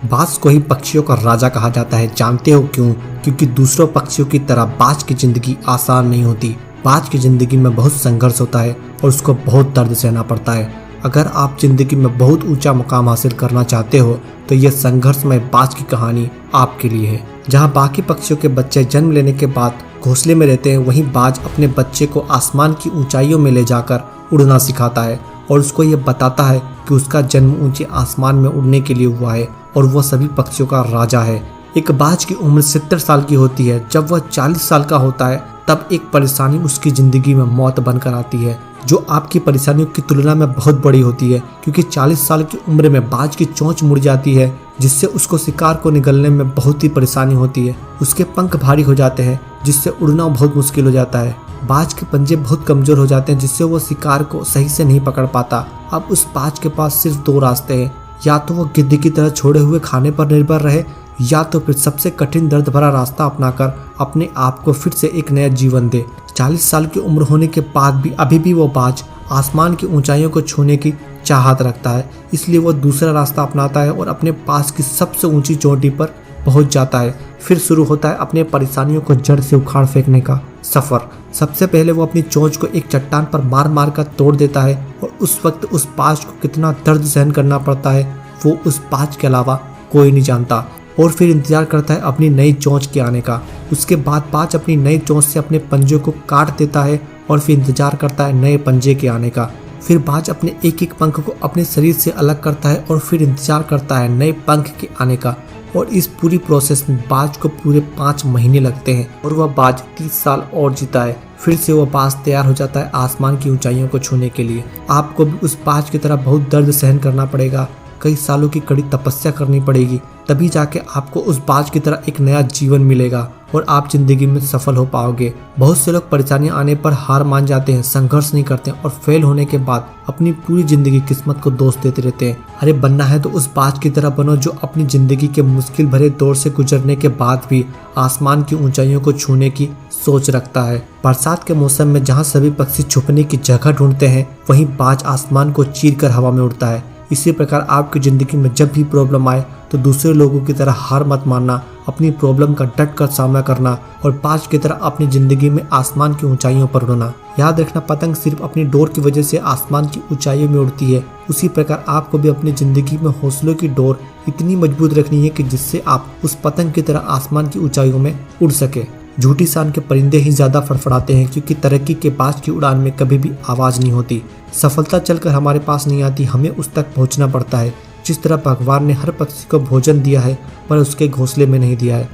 बाज को ही पक्षियों का राजा कहा जाता है। जानते हो क्यों? क्योंकि दूसरों पक्षियों की तरह बाज की जिंदगी आसान नहीं होती। बाज की जिंदगी में बहुत संघर्ष होता है और उसको बहुत दर्द सहना पड़ता है। अगर आप जिंदगी में बहुत ऊंचा मुकाम हासिल करना चाहते हो तो यह संघर्षमय बाज की कहानी आपके लिए है। जहां बाकी पक्षियों के बच्चे जन्म लेने के बाद घोंसले में रहते हैं, वहीं बाज अपने बच्चे को आसमान की ऊंचाइयों में ले जाकर उड़ना सिखाता है और उसको ये बताता है कि उसका जन्म ऊंचे आसमान में उड़ने के लिए हुआ है और वह सभी पक्षियों का राजा है। एक बाज की उम्र 70 साल की होती है। जब वह 40 साल का होता है तब एक परेशानी उसकी जिंदगी में मौत बनकर आती है, जो आपकी परेशानियों की तुलना में बहुत बड़ी होती है। क्योंकि 40 साल की उम्र में बाज की चोंच मुड़ जाती है, जिससे उसको शिकार को निगलने में बहुत ही परेशानी होती है। उसके पंख भारी हो जाते हैं, जिससे उड़ना बहुत मुश्किल हो जाता है। बाज के पंजे बहुत कमजोर हो जाते हैं, जिससे वो शिकार को सही से नहीं पकड़ पाता। अब उस बाज के पास सिर्फ 2 रास्ते हैं, या तो वो गिद्ध की तरह छोड़े हुए खाने पर निर्भर रहे, या तो फिर सबसे कठिन दर्द भरा रास्ता अपनाकर अपने आप को फिर से एक नया जीवन दे। 40 साल की उम्र होने के बाद भी अभी भी वो बाज आसमान की ऊंचाइयों को छूने की चाहत रखता है। इसलिए वो दूसरा रास्ता अपनाता है और अपने पास की सबसे ऊंची चोटी पर पहुंच जाता है। फिर शुरू होता है अपने परेशानियों को जड़ से उखाड़ फेंकने का सफर। सबसे पहले वो अपनी चोंच को एक चट्टान पर मार मार कर तोड़ देता है और उस वक्त उस बाज को कितना दर्द सहन करना पड़ता है वो उस बाज के अलावा कोई नहीं जानता। और फिर इंतजार करता है अपनी नई चोंच के आने का। उसके बाद बाज अपनी नई चोंच से अपने पंजों को काट देता है और फिर इंतजार करता है नए पंजे के आने का। फिर बाज अपने एक एक पंख को अपने शरीर से अलग करता है और फिर इंतजार करता है नए पंख के आने का। और इस पूरी प्रोसेस में बाज को पूरे 5 महीने लगते हैं और वह बाज 30 साल और जीता है। फिर से वह बाज तैयार हो जाता है आसमान की ऊंचाइयों को छूने के लिए। आपको भी उस बाज की तरह बहुत दर्द सहन करना पड़ेगा, कई सालों की कड़ी तपस्या करनी पड़ेगी, तभी जाके आपको उस बाज की तरह एक नया जीवन मिलेगा और आप जिंदगी में सफल हो पाओगे। बहुत से लोग परेशानियां आने पर हार मान जाते हैं, संघर्ष नहीं करते और फेल होने के बाद अपनी पूरी जिंदगी किस्मत को दोष देते रहते हैं। अरे बनना है तो उस बाज की तरह बनो जो अपनी जिंदगी के मुश्किल भरे दौर से गुजरने के बाद भी आसमान की ऊंचाइयों को छूने की सोच रखता है। बरसात के मौसम में जहाँ सभी पक्षी छुपने की जगह ढूंढते हैं, वहीं बाज आसमान को चीर कर हवा में उड़ता है। इसी प्रकार आपकी ज़िंदगी में जब भी प्रॉब्लम आए तो दूसरे लोगों की तरह हार मत मानना, अपनी प्रॉब्लम का डट कर सामना करना और बाज की तरह अपनी ज़िंदगी में आसमान की ऊंचाइयों पर उड़ना। याद रखना, पतंग सिर्फ अपनी डोर की वजह से आसमान की ऊंचाइयों में उड़ती है। उसी प्रकार आपको भी अपनी ज़िंदगी में हौसलों की डोर इतनी मजबूत रखनी है कि जिससे आप उस पतंग की तरह आसमान की ऊंचाइयों में उड़ सके। झूठी शान के परिंदे ही ज्यादा फड़फड़ाते हैं, क्योंकि तरक्की के बाज की उड़ान में कभी भी आवाज नहीं होती। सफलता चलकर हमारे पास नहीं आती, हमें उस तक पहुंचना पड़ता है। जिस तरह भगवान ने हर पक्षी को भोजन दिया है पर उसके घोंसले में नहीं दिया है।